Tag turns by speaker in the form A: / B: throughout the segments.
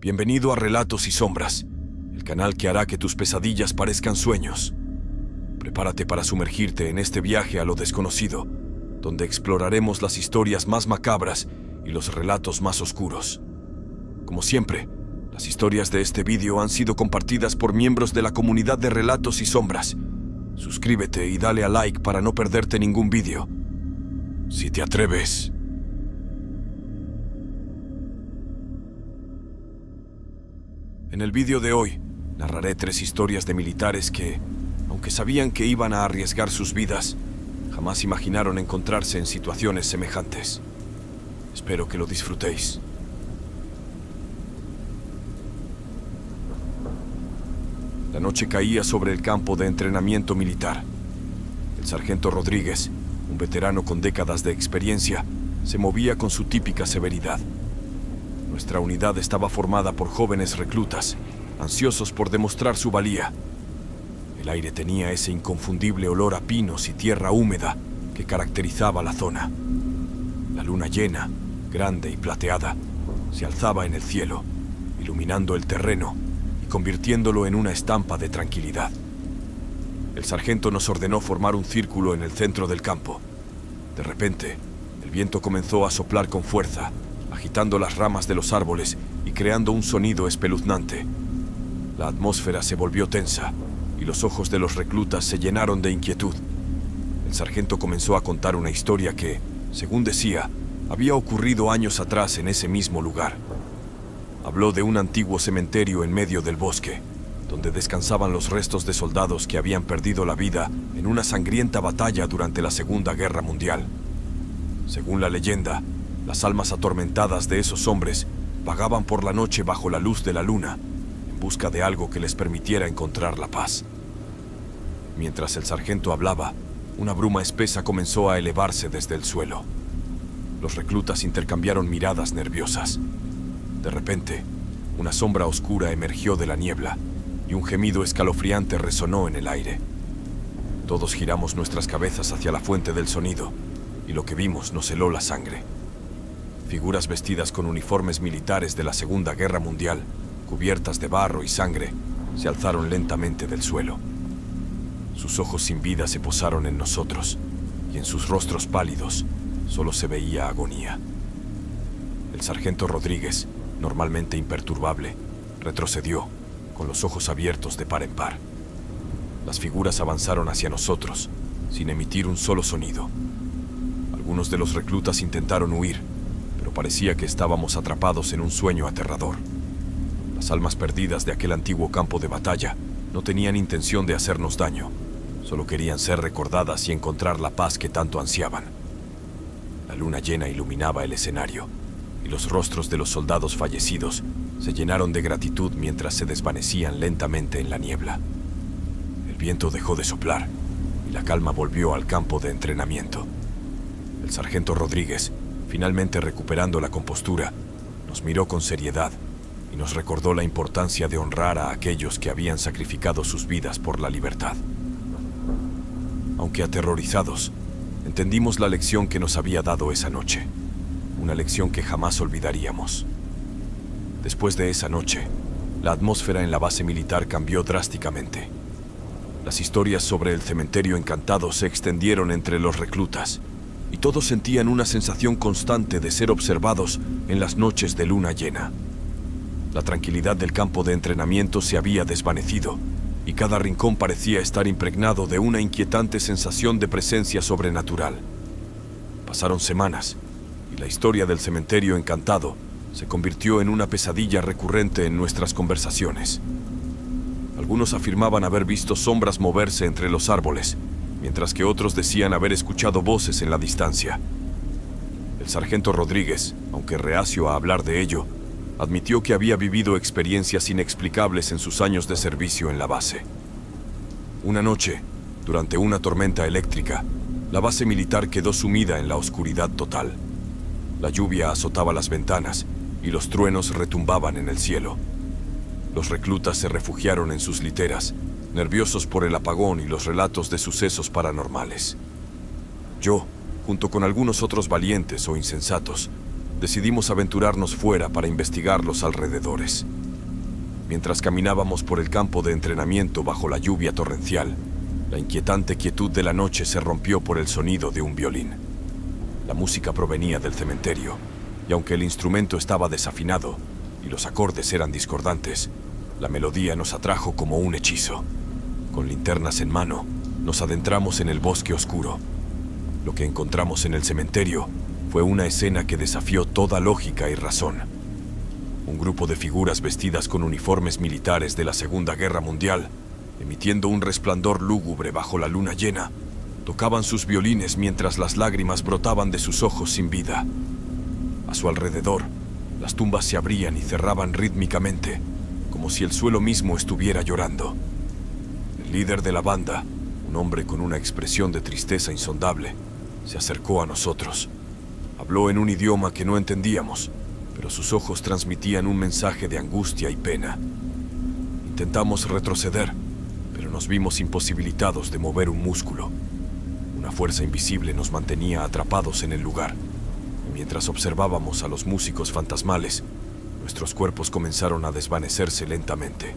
A: Bienvenido a Relatos y Sombras, el canal que hará que tus pesadillas parezcan sueños. Prepárate para sumergirte en este viaje a lo desconocido, donde exploraremos las historias más macabras y los relatos más oscuros. Como siempre, las historias de este vídeo han sido compartidas por miembros de la comunidad de Relatos y Sombras. Suscríbete y dale a like para no perderte ningún vídeo. Si te atreves. En el vídeo de hoy, narraré 3 historias de militares que, aunque sabían que iban a arriesgar sus vidas, jamás imaginaron encontrarse en situaciones semejantes. Espero que lo disfrutéis. La noche caía sobre el campo de entrenamiento militar. El sargento Rodríguez, un veterano con décadas de experiencia, se movía con su típica severidad. Nuestra unidad estaba formada por jóvenes reclutas, ansiosos por demostrar su valía. El aire tenía ese inconfundible olor a pinos y tierra húmeda que caracterizaba la zona. La luna llena, grande y plateada, se alzaba en el cielo, iluminando el terreno y convirtiéndolo en una estampa de tranquilidad. El sargento nos ordenó formar un círculo en el centro del campo. De repente, el viento comenzó a soplar con fuerza, agitando las ramas de los árboles y creando un sonido espeluznante. La atmósfera se volvió tensa y los ojos de los reclutas se llenaron de inquietud. El sargento comenzó a contar una historia que, según decía, había ocurrido años atrás en ese mismo lugar. Habló de un antiguo cementerio en medio del bosque, donde descansaban los restos de soldados que habían perdido la vida en una sangrienta batalla durante la Segunda Guerra Mundial. Según la leyenda, las almas atormentadas de esos hombres vagaban por la noche bajo la luz de la luna, en busca de algo que les permitiera encontrar la paz. Mientras el sargento hablaba, una bruma espesa comenzó a elevarse desde el suelo. Los reclutas intercambiaron miradas nerviosas. De repente, una sombra oscura emergió de la niebla y un gemido escalofriante resonó en el aire. Todos giramos nuestras cabezas hacia la fuente del sonido y lo que vimos nos heló la sangre. Figuras vestidas con uniformes militares de la Segunda Guerra Mundial, cubiertas de barro y sangre, se alzaron lentamente del suelo. Sus ojos sin vida se posaron en nosotros, y en sus rostros pálidos solo se veía agonía. El sargento Rodríguez, normalmente imperturbable, retrocedió, con los ojos abiertos de par en par. Las figuras avanzaron hacia nosotros, sin emitir un solo sonido. Algunos de los reclutas intentaron huir, pero parecía que estábamos atrapados en un sueño aterrador. Las almas perdidas de aquel antiguo campo de batalla no tenían intención de hacernos daño, solo querían ser recordadas y encontrar la paz que tanto ansiaban. La luna llena iluminaba el escenario, y los rostros de los soldados fallecidos se llenaron de gratitud mientras se desvanecían lentamente en la niebla. El viento dejó de soplar, y la calma volvió al campo de entrenamiento. El sargento Rodríguez, finalmente recuperando la compostura, nos miró con seriedad y nos recordó la importancia de honrar a aquellos que habían sacrificado sus vidas por la libertad. Aunque aterrorizados, entendimos la lección que nos había dado esa noche, una lección que jamás olvidaríamos. Después de esa noche, la atmósfera en la base militar cambió drásticamente. Las historias sobre el cementerio encantado se extendieron entre los reclutas, y todos sentían una sensación constante de ser observados en las noches de luna llena. La tranquilidad del campo de entrenamiento se había desvanecido, y cada rincón parecía estar impregnado de una inquietante sensación de presencia sobrenatural. Pasaron semanas, y la historia del cementerio encantado se convirtió en una pesadilla recurrente en nuestras conversaciones. Algunos afirmaban haber visto sombras moverse entre los árboles, mientras que otros decían haber escuchado voces en la distancia. El sargento Rodríguez, aunque reacio a hablar de ello, admitió que había vivido experiencias inexplicables en sus años de servicio en la base. Una noche, durante una tormenta eléctrica, la base militar quedó sumida en la oscuridad total. La lluvia azotaba las ventanas y los truenos retumbaban en el cielo. Los reclutas se refugiaron en sus literas, nerviosos por el apagón y los relatos de sucesos paranormales. Yo, junto con algunos otros valientes o insensatos, decidimos aventurarnos fuera para investigar los alrededores. Mientras caminábamos por el campo de entrenamiento bajo la lluvia torrencial, la inquietante quietud de la noche se rompió por el sonido de un violín. La música provenía del cementerio, y aunque el instrumento estaba desafinado y los acordes eran discordantes, la melodía nos atrajo como un hechizo. Con linternas en mano, nos adentramos en el bosque oscuro. Lo que encontramos en el cementerio fue una escena que desafió toda lógica y razón. Un grupo de figuras vestidas con uniformes militares de la Segunda Guerra Mundial, emitiendo un resplandor lúgubre bajo la luna llena, tocaban sus violines mientras las lágrimas brotaban de sus ojos sin vida. A su alrededor, las tumbas se abrían y cerraban rítmicamente, como si el suelo mismo estuviera llorando. El líder de la banda, un hombre con una expresión de tristeza insondable, se acercó a nosotros. Habló en un idioma que no entendíamos, pero sus ojos transmitían un mensaje de angustia y pena. Intentamos retroceder, pero nos vimos imposibilitados de mover un músculo. Una fuerza invisible nos mantenía atrapados en el lugar, y mientras observábamos a los músicos fantasmales, nuestros cuerpos comenzaron a desvanecerse lentamente.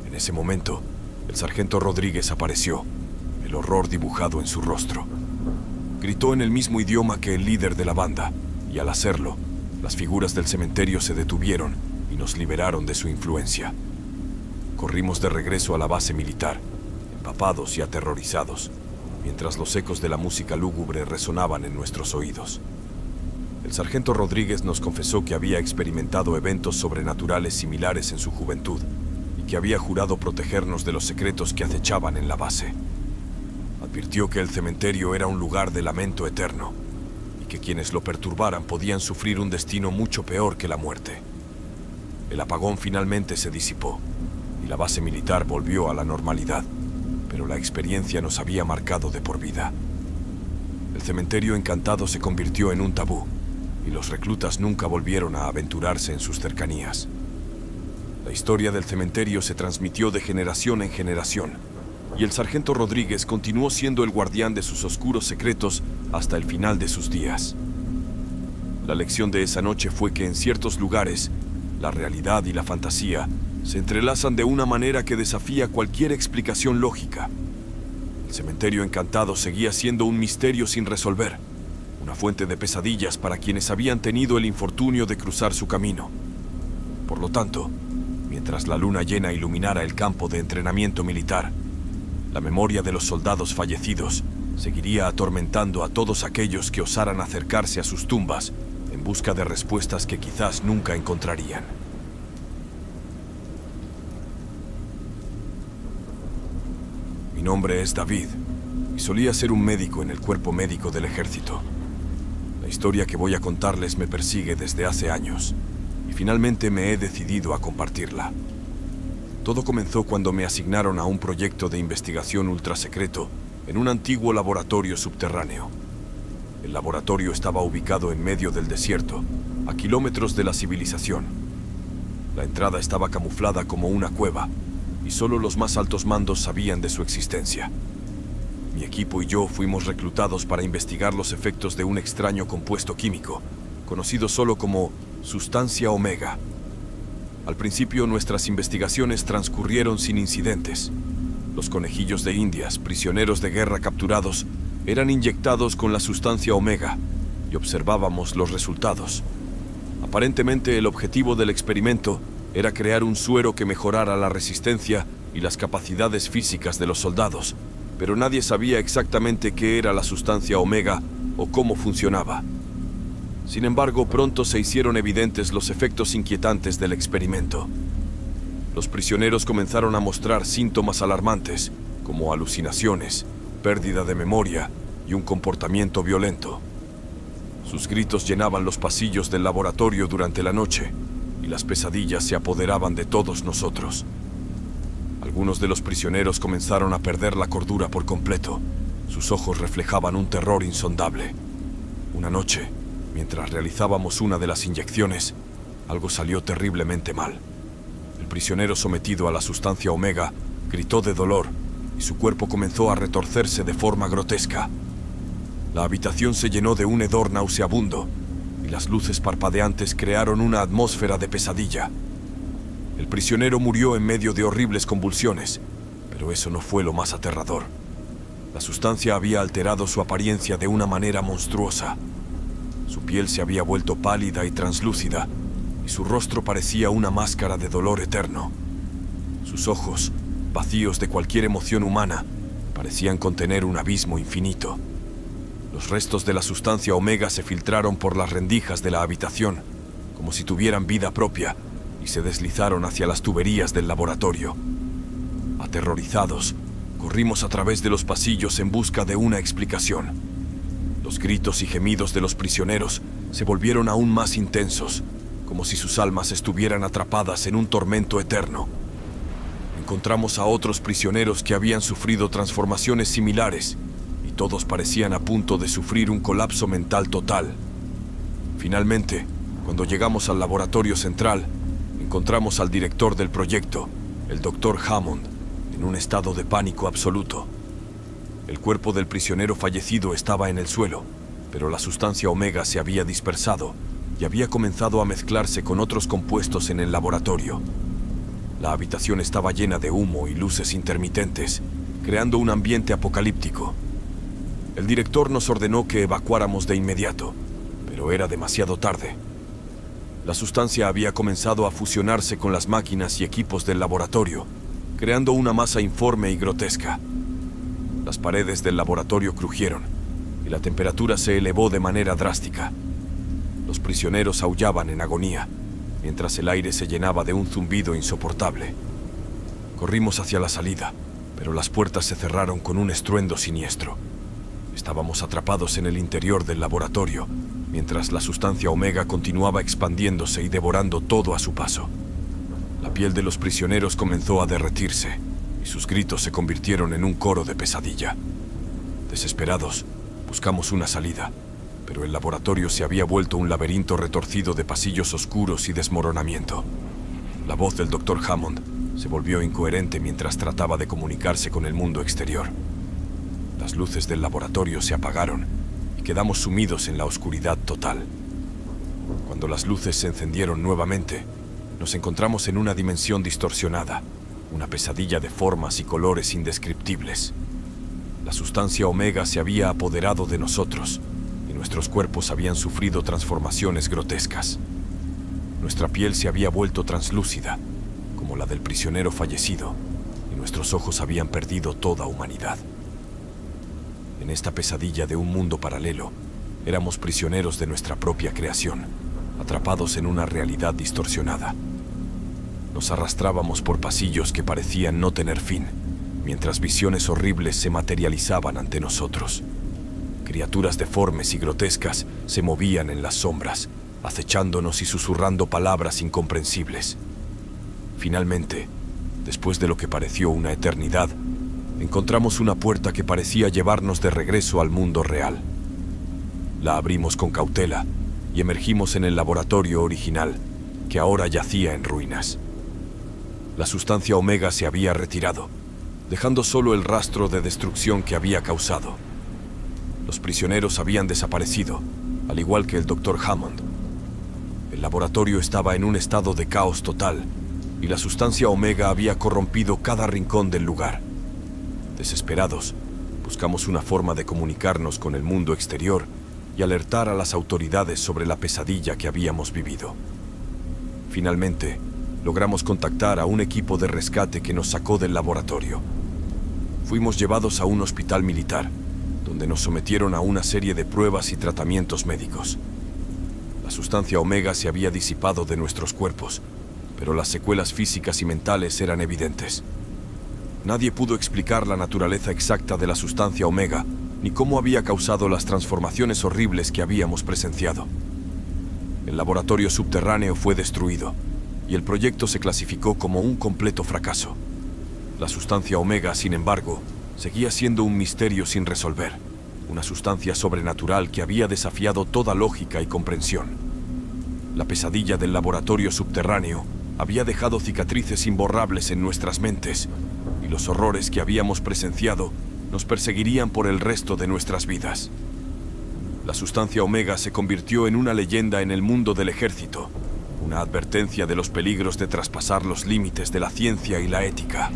A: En ese momento, el sargento Rodríguez apareció, el horror dibujado en su rostro. Gritó en el mismo idioma que el líder de la banda, y al hacerlo, las figuras del cementerio se detuvieron y nos liberaron de su influencia. Corrimos de regreso a la base militar, empapados y aterrorizados, mientras los ecos de la música lúgubre resonaban en nuestros oídos. El sargento Rodríguez nos confesó que había experimentado eventos sobrenaturales similares en su juventud y que había jurado protegernos de los secretos que acechaban en la base. Advirtió que el cementerio era un lugar de lamento eterno y que quienes lo perturbaran podían sufrir un destino mucho peor que la muerte. El apagón finalmente se disipó y la base militar volvió a la normalidad, pero la experiencia nos había marcado de por vida. El cementerio encantado se convirtió en un tabú y los reclutas nunca volvieron a aventurarse en sus cercanías. La historia del cementerio se transmitió de generación en generación, y el sargento Rodríguez continuó siendo el guardián de sus oscuros secretos hasta el final de sus días. La lección de esa noche fue que en ciertos lugares, la realidad y la fantasía se entrelazan de una manera que desafía cualquier explicación lógica. El cementerio encantado seguía siendo un misterio sin resolver, una fuente de pesadillas para quienes habían tenido el infortunio de cruzar su camino. Por lo tanto, mientras la luna llena iluminara el campo de entrenamiento militar, la memoria de los soldados fallecidos seguiría atormentando a todos aquellos que osaran acercarse a sus tumbas en busca de respuestas que quizás nunca encontrarían. Mi nombre es David y solía ser un médico en el cuerpo médico del ejército. La historia que voy a contarles me persigue desde hace años y finalmente me he decidido a compartirla. Todo comenzó cuando me asignaron a un proyecto de investigación ultrasecreto en un antiguo laboratorio subterráneo. El laboratorio estaba ubicado en medio del desierto, a kilómetros de la civilización. La entrada estaba camuflada como una cueva, y solo los más altos mandos sabían de su existencia. Mi equipo y yo fuimos reclutados para investigar los efectos de un extraño compuesto químico, conocido solo como sustancia omega. Al principio nuestras investigaciones transcurrieron sin incidentes. Los conejillos de Indias, prisioneros de guerra capturados, eran inyectados con la sustancia omega y observábamos los resultados. Aparentemente el objetivo del experimento era crear un suero que mejorara la resistencia y las capacidades físicas de los soldados, pero nadie sabía exactamente qué era la sustancia omega o cómo funcionaba. Sin embargo, pronto se hicieron evidentes los efectos inquietantes del experimento. Los prisioneros comenzaron a mostrar síntomas alarmantes, como alucinaciones, pérdida de memoria y un comportamiento violento. Sus gritos llenaban los pasillos del laboratorio durante la noche, y las pesadillas se apoderaban de todos nosotros. Algunos de los prisioneros comenzaron a perder la cordura por completo. Sus ojos reflejaban un terror insondable. Una noche, mientras realizábamos una de las inyecciones, algo salió terriblemente mal. El prisionero sometido a la sustancia omega gritó de dolor y su cuerpo comenzó a retorcerse de forma grotesca. La habitación se llenó de un hedor nauseabundo y las luces parpadeantes crearon una atmósfera de pesadilla. El prisionero murió en medio de horribles convulsiones, pero eso no fue lo más aterrador. La sustancia había alterado su apariencia de una manera monstruosa. Su piel se había vuelto pálida y translúcida, y su rostro parecía una máscara de dolor eterno. Sus ojos, vacíos de cualquier emoción humana, parecían contener un abismo infinito. Los restos de la sustancia Omega se filtraron por las rendijas de la habitación, como si tuvieran vida propia, y se deslizaron hacia las tuberías del laboratorio. Aterrorizados, corrimos a través de los pasillos en busca de una explicación. Los gritos y gemidos de los prisioneros se volvieron aún más intensos, como si sus almas estuvieran atrapadas en un tormento eterno. Encontramos a otros prisioneros que habían sufrido transformaciones similares, y todos parecían a punto de sufrir un colapso mental total. Finalmente, cuando llegamos al laboratorio central, encontramos al director del proyecto, el Dr. Hammond, en un estado de pánico absoluto. El cuerpo del prisionero fallecido estaba en el suelo, pero la sustancia Omega se había dispersado y había comenzado a mezclarse con otros compuestos en el laboratorio. La habitación estaba llena de humo y luces intermitentes, creando un ambiente apocalíptico. El director nos ordenó que evacuáramos de inmediato, pero era demasiado tarde. La sustancia había comenzado a fusionarse con las máquinas y equipos del laboratorio, creando una masa informe y grotesca. Las paredes del laboratorio crujieron y la temperatura se elevó de manera drástica. Los prisioneros aullaban en agonía, mientras el aire se llenaba de un zumbido insoportable. Corrimos hacia la salida, pero las puertas se cerraron con un estruendo siniestro. Estábamos atrapados en el interior del laboratorio, mientras la sustancia Omega continuaba expandiéndose y devorando todo a su paso. La piel de los prisioneros comenzó a derretirse, y sus gritos se convirtieron en un coro de pesadilla. Desesperados, buscamos una salida, pero el laboratorio se había vuelto un laberinto retorcido de pasillos oscuros y desmoronamiento. La voz del Dr. Hammond se volvió incoherente mientras trataba de comunicarse con el mundo exterior. Las luces del laboratorio se apagaron y quedamos sumidos en la oscuridad total. Cuando las luces se encendieron nuevamente, nos encontramos en una dimensión distorsionada, una pesadilla de formas y colores indescriptibles. La sustancia Omega se había apoderado de nosotros y nuestros cuerpos habían sufrido transformaciones grotescas. Nuestra piel se había vuelto translúcida, como la del prisionero fallecido, y nuestros ojos habían perdido toda humanidad. En esta pesadilla de un mundo paralelo, éramos prisioneros de nuestra propia creación, atrapados en una realidad distorsionada. Nos arrastrábamos por pasillos que parecían no tener fin, mientras visiones horribles se materializaban ante nosotros. Criaturas deformes y grotescas se movían en las sombras, acechándonos y susurrando palabras incomprensibles. Finalmente, después de lo que pareció una eternidad, encontramos una puerta que parecía llevarnos de regreso al mundo real. La abrimos con cautela y emergimos en el laboratorio original, que ahora yacía en ruinas. La sustancia Omega se había retirado, dejando solo el rastro de destrucción que había causado. Los prisioneros habían desaparecido, al igual que el Dr. Hammond. El laboratorio estaba en un estado de caos total, y la sustancia Omega había corrompido cada rincón del lugar. Desesperados, buscamos una forma de comunicarnos con el mundo exterior y alertar a las autoridades sobre la pesadilla que habíamos vivido. Finalmente, logramos contactar a un equipo de rescate que nos sacó del laboratorio. Fuimos llevados a un hospital militar, donde nos sometieron a una serie de pruebas y tratamientos médicos. La sustancia Omega se había disipado de nuestros cuerpos, pero las secuelas físicas y mentales eran evidentes. Nadie pudo explicar la naturaleza exacta de la sustancia Omega, ni cómo había causado las transformaciones horribles que habíamos presenciado. El laboratorio subterráneo fue destruido, y el proyecto se clasificó como un completo fracaso. La sustancia Omega, sin embargo, seguía siendo un misterio sin resolver, una sustancia sobrenatural que había desafiado toda lógica y comprensión. La pesadilla del laboratorio subterráneo había dejado cicatrices imborrables en nuestras mentes, y los horrores que habíamos presenciado nos perseguirían por el resto de nuestras vidas. La sustancia Omega se convirtió en una leyenda en el mundo del ejército, una advertencia de los peligros de traspasar los límites de la ciencia y la ética.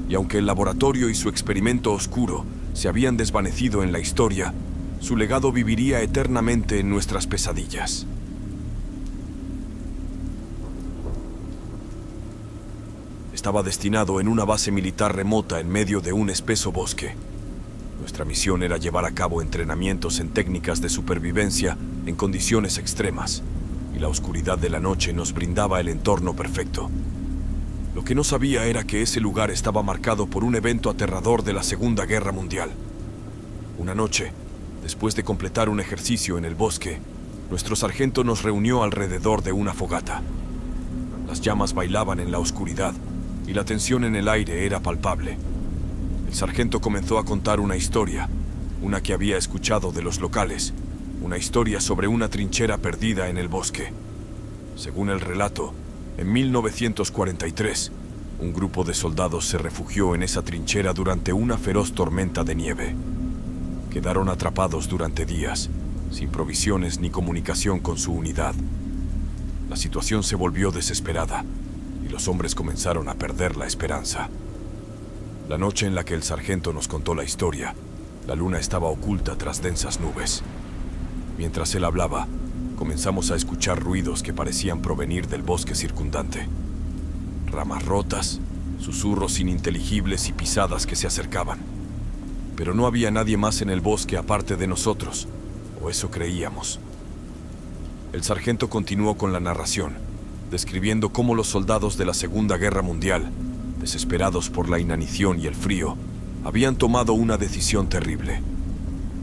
A: Y aunque el laboratorio y su experimento oscuro se habían desvanecido en la historia, su legado viviría eternamente en nuestras pesadillas. Estaba destinado en una base militar remota en medio de un espeso bosque. Nuestra misión era llevar a cabo entrenamientos en técnicas de supervivencia en condiciones extremas, y la oscuridad de la noche nos brindaba el entorno perfecto. Lo que no sabía era que ese lugar estaba marcado por un evento aterrador de la Segunda Guerra Mundial. Una noche, después de completar un ejercicio en el bosque, nuestro sargento nos reunió alrededor de una fogata. Las llamas bailaban en la oscuridad y la tensión en el aire era palpable. El sargento comenzó a contar una historia, una que había escuchado de los locales, una historia sobre una trinchera perdida en el bosque. Según el relato, en 1943, un grupo de soldados se refugió en esa trinchera durante una feroz tormenta de nieve. Quedaron atrapados durante días, sin provisiones ni comunicación con su unidad. La situación se volvió desesperada y los hombres comenzaron a perder la esperanza. La noche en la que el sargento nos contó la historia, la luna estaba oculta tras densas nubes. Mientras él hablaba, comenzamos a escuchar ruidos que parecían provenir del bosque circundante. Ramas rotas, susurros ininteligibles y pisadas que se acercaban. Pero no había nadie más en el bosque aparte de nosotros, o eso creíamos. El sargento continuó con la narración, describiendo cómo los soldados de la Segunda Guerra Mundial, desesperados por la inanición y el frío, habían tomado una decisión terrible.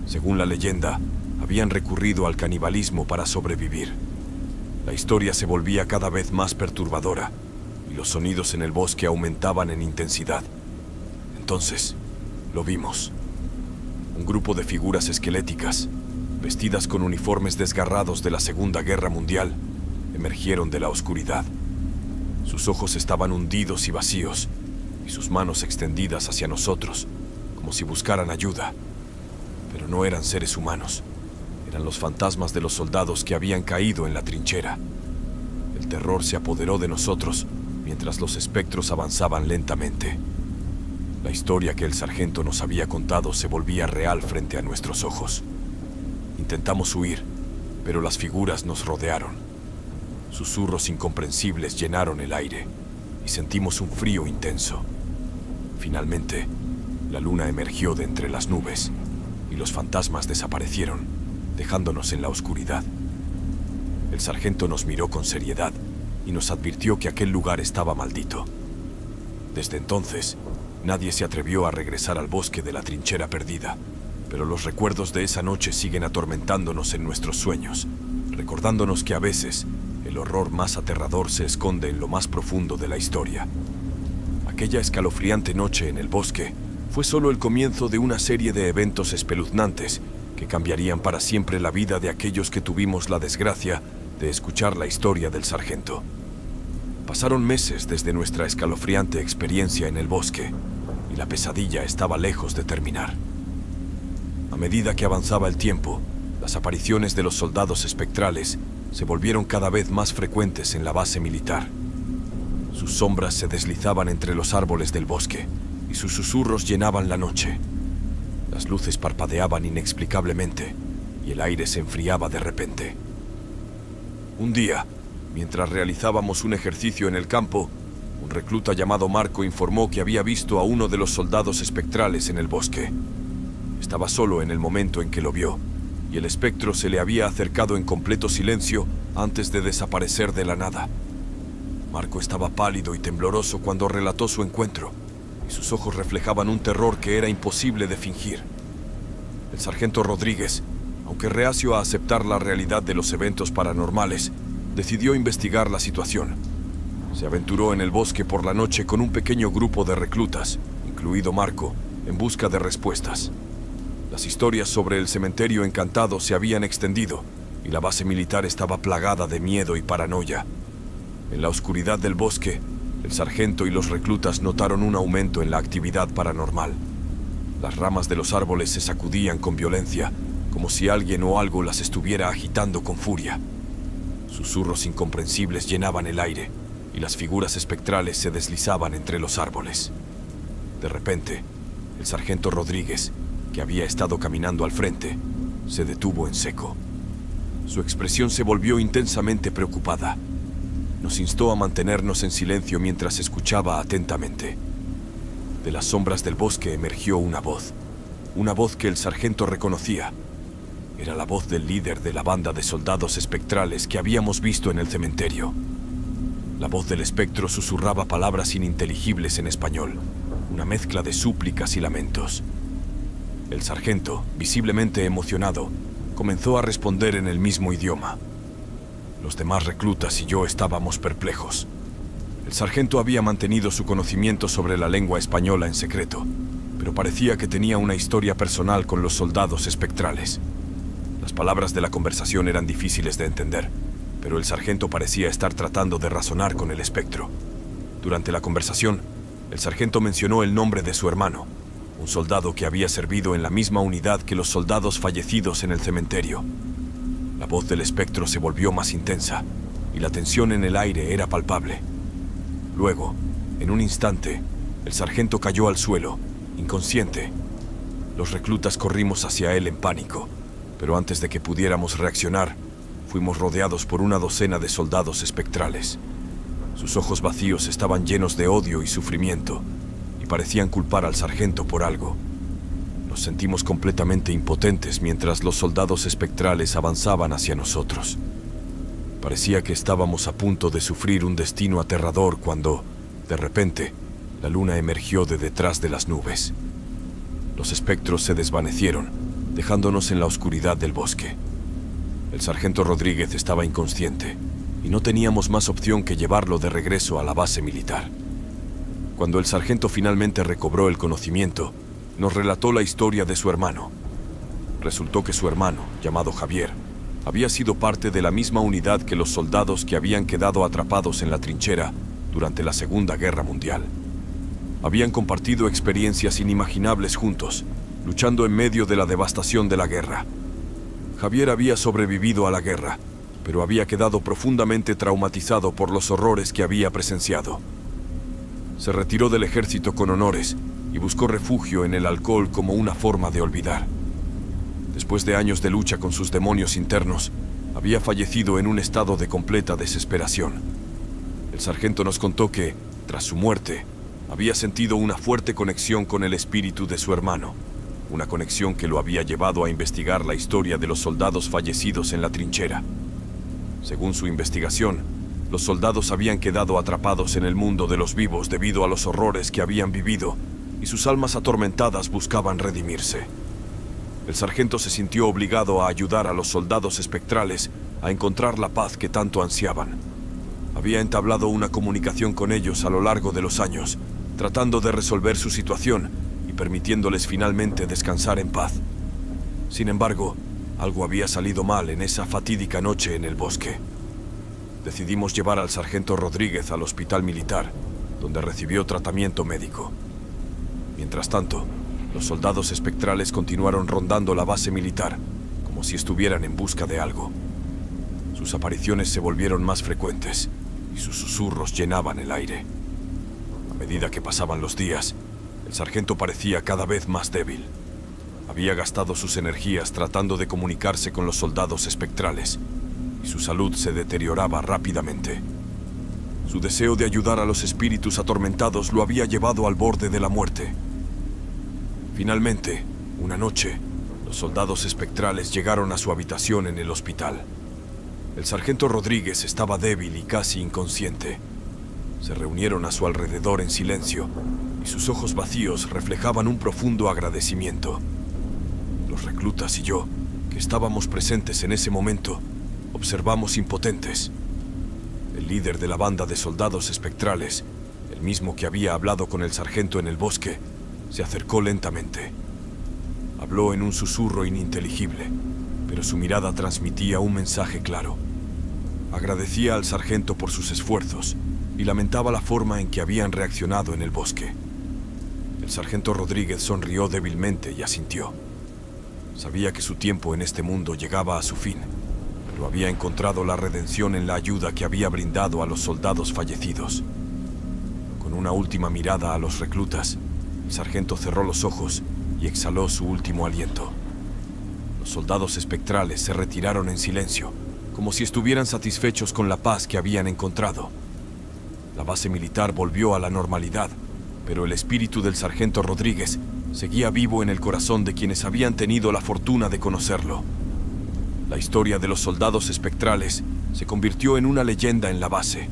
A: Según la leyenda, habían recurrido al canibalismo para sobrevivir. La historia se volvía cada vez más perturbadora y los sonidos en el bosque aumentaban en intensidad. Entonces, lo vimos. Un grupo de figuras esqueléticas, vestidas con uniformes desgarrados de la Segunda Guerra Mundial, emergieron de la oscuridad. Sus ojos estaban hundidos y vacíos, y sus manos extendidas hacia nosotros, como si buscaran ayuda. Pero no eran seres humanos. Eran los fantasmas de los soldados que habían caído en la trinchera. El terror se apoderó de nosotros mientras los espectros avanzaban lentamente. La historia que el sargento nos había contado se volvía real frente a nuestros ojos. Intentamos huir, pero las figuras nos rodearon. Susurros incomprensibles llenaron el aire y sentimos un frío intenso. Finalmente, la luna emergió de entre las nubes y los fantasmas desaparecieron, dejándonos en la oscuridad. El sargento nos miró con seriedad y nos advirtió que aquel lugar estaba maldito. Desde entonces, nadie se atrevió a regresar al bosque de la trinchera perdida, pero los recuerdos de esa noche siguen atormentándonos en nuestros sueños, recordándonos que a veces el horror más aterrador se esconde en lo más profundo de la historia. Aquella escalofriante noche en el bosque fue solo el comienzo de una serie de eventos espeluznantes que cambiarían para siempre la vida de aquellos que tuvimos la desgracia de escuchar la historia del sargento. Pasaron meses desde nuestra escalofriante experiencia en el bosque, y la pesadilla estaba lejos de terminar. A medida que avanzaba el tiempo, las apariciones de los soldados espectrales se volvieron cada vez más frecuentes en la base militar. Sus sombras se deslizaban entre los árboles del bosque, y sus susurros llenaban la noche. Las luces parpadeaban inexplicablemente, y el aire se enfriaba de repente. Un día, mientras realizábamos un ejercicio en el campo, un recluta llamado Marco informó que había visto a uno de los soldados espectrales en el bosque. Estaba solo en el momento en que lo vio, y el espectro se le había acercado en completo silencio antes de desaparecer de la nada. Marco estaba pálido y tembloroso cuando relató su encuentro, y sus ojos reflejaban un terror que era imposible de fingir. El sargento Rodríguez, aunque reacio a aceptar la realidad de los eventos paranormales, decidió investigar la situación. Se aventuró en el bosque por la noche con un pequeño grupo de reclutas, incluido Marco, en busca de respuestas. Las historias sobre el cementerio encantado se habían extendido y la base militar estaba plagada de miedo y paranoia. En la oscuridad del bosque, el sargento y los reclutas notaron un aumento en la actividad paranormal. Las ramas de los árboles se sacudían con violencia, como si alguien o algo las estuviera agitando con furia. Susurros incomprensibles llenaban el aire y las figuras espectrales se deslizaban entre los árboles. De repente, el sargento Rodríguez, que había estado caminando al frente, se detuvo en seco. Su expresión se volvió intensamente preocupada. Nos instó a mantenernos en silencio mientras escuchaba atentamente. De las sombras del bosque emergió una voz que el sargento reconocía. Era la voz del líder de la banda de soldados espectrales que habíamos visto en el cementerio. La voz del espectro susurraba palabras ininteligibles en español, una mezcla de súplicas y lamentos. El sargento, visiblemente emocionado, comenzó a responder en el mismo idioma. Los demás reclutas y yo estábamos perplejos. El sargento había mantenido su conocimiento sobre la lengua española en secreto, pero parecía que tenía una historia personal con los soldados espectrales. Las palabras de la conversación eran difíciles de entender, pero el sargento parecía estar tratando de razonar con el espectro. Durante la conversación, el sargento mencionó el nombre de su hermano, un soldado que había servido en la misma unidad que los soldados fallecidos en el cementerio. La voz del espectro se volvió más intensa y la tensión en el aire era palpable. Luego, en un instante, el sargento cayó al suelo, inconsciente. Los reclutas corrimos hacia él en pánico, pero antes de que pudiéramos reaccionar, fuimos rodeados por una docena de soldados espectrales. Sus ojos vacíos estaban llenos de odio y sufrimiento, y parecían culpar al sargento por algo. Nos sentimos completamente impotentes mientras los soldados espectrales avanzaban hacia nosotros. Parecía que estábamos a punto de sufrir un destino aterrador cuando, de repente, la luna emergió de detrás de las nubes. Los espectros se desvanecieron, dejándonos en la oscuridad del bosque. El sargento Rodríguez estaba inconsciente, y no teníamos más opción que llevarlo de regreso a la base militar. Cuando el sargento finalmente recobró el conocimiento, nos relató la historia de su hermano. Resultó que su hermano, llamado Javier, había sido parte de la misma unidad que los soldados que habían quedado atrapados en la trinchera durante la Segunda Guerra Mundial. Habían compartido experiencias inimaginables juntos, luchando en medio de la devastación de la guerra. Javier había sobrevivido a la guerra, pero había quedado profundamente traumatizado por los horrores que había presenciado. Se retiró del ejército con honores y buscó refugio en el alcohol como una forma de olvidar. Después de años de lucha con sus demonios internos, había fallecido en un estado de completa desesperación. El sargento nos contó que, tras su muerte, había sentido una fuerte conexión con el espíritu de su hermano, una conexión que lo había llevado a investigar la historia de los soldados fallecidos en la trinchera. Según su investigación, los soldados habían quedado atrapados en el mundo de los vivos debido a los horrores que habían vivido, y sus almas atormentadas buscaban redimirse. El sargento se sintió obligado a ayudar a los soldados espectrales a encontrar la paz que tanto ansiaban. Había entablado una comunicación con ellos a lo largo de los años, tratando de resolver su situación y permitiéndoles finalmente descansar en paz. Sin embargo, algo había salido mal en esa fatídica noche en el bosque. Decidimos llevar al sargento Rodríguez al hospital militar, donde recibió tratamiento médico. Mientras tanto, los soldados espectrales continuaron rondando la base militar, como si estuvieran en busca de algo. Sus apariciones se volvieron más frecuentes, y sus susurros llenaban el aire. A medida que pasaban los días, el sargento parecía cada vez más débil. Había gastado sus energías tratando de comunicarse con los soldados espectrales, y su salud se deterioraba rápidamente. Su deseo de ayudar a los espíritus atormentados lo había llevado al borde de la muerte. Finalmente, una noche, los soldados espectrales llegaron a su habitación en el hospital. El sargento Rodríguez estaba débil y casi inconsciente. Se reunieron a su alrededor en silencio, y sus ojos vacíos reflejaban un profundo agradecimiento. Los reclutas y yo, que estábamos presentes en ese momento, observamos impotentes. El líder de la banda de soldados espectrales, el mismo que había hablado con el sargento en el bosque, se acercó lentamente. Habló en un susurro ininteligible, pero su mirada transmitía un mensaje claro. Agradecía al sargento por sus esfuerzos y lamentaba la forma en que habían reaccionado en el bosque. El sargento Rodríguez sonrió débilmente y asintió. Sabía que su tiempo en este mundo llegaba a su fin, pero había encontrado la redención en la ayuda que había brindado a los soldados fallecidos. Con una última mirada a los reclutas, el sargento cerró los ojos y exhaló su último aliento. Los soldados espectrales se retiraron en silencio, como si estuvieran satisfechos con la paz que habían encontrado. La base militar volvió a la normalidad, pero el espíritu del sargento Rodríguez seguía vivo en el corazón de quienes habían tenido la fortuna de conocerlo. La historia de los soldados espectrales se convirtió en una leyenda en la base,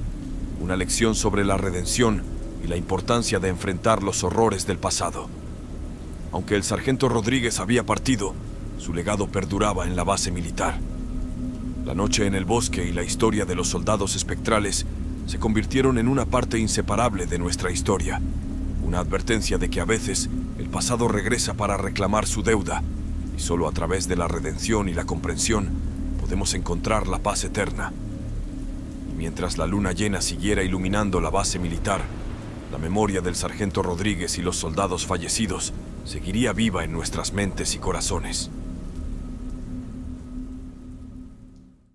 A: una lección sobre la redención y la importancia de enfrentar los horrores del pasado. Aunque el sargento Rodríguez había partido, su legado perduraba en la base militar. La noche en el bosque y la historia de los soldados espectrales se convirtieron en una parte inseparable de nuestra historia, una advertencia de que a veces el pasado regresa para reclamar su deuda, y solo a través de la redención y la comprensión podemos encontrar la paz eterna. Y mientras la luna llena siguiera iluminando la base militar, la memoria del sargento Rodríguez y los soldados fallecidos seguiría viva en nuestras mentes y corazones.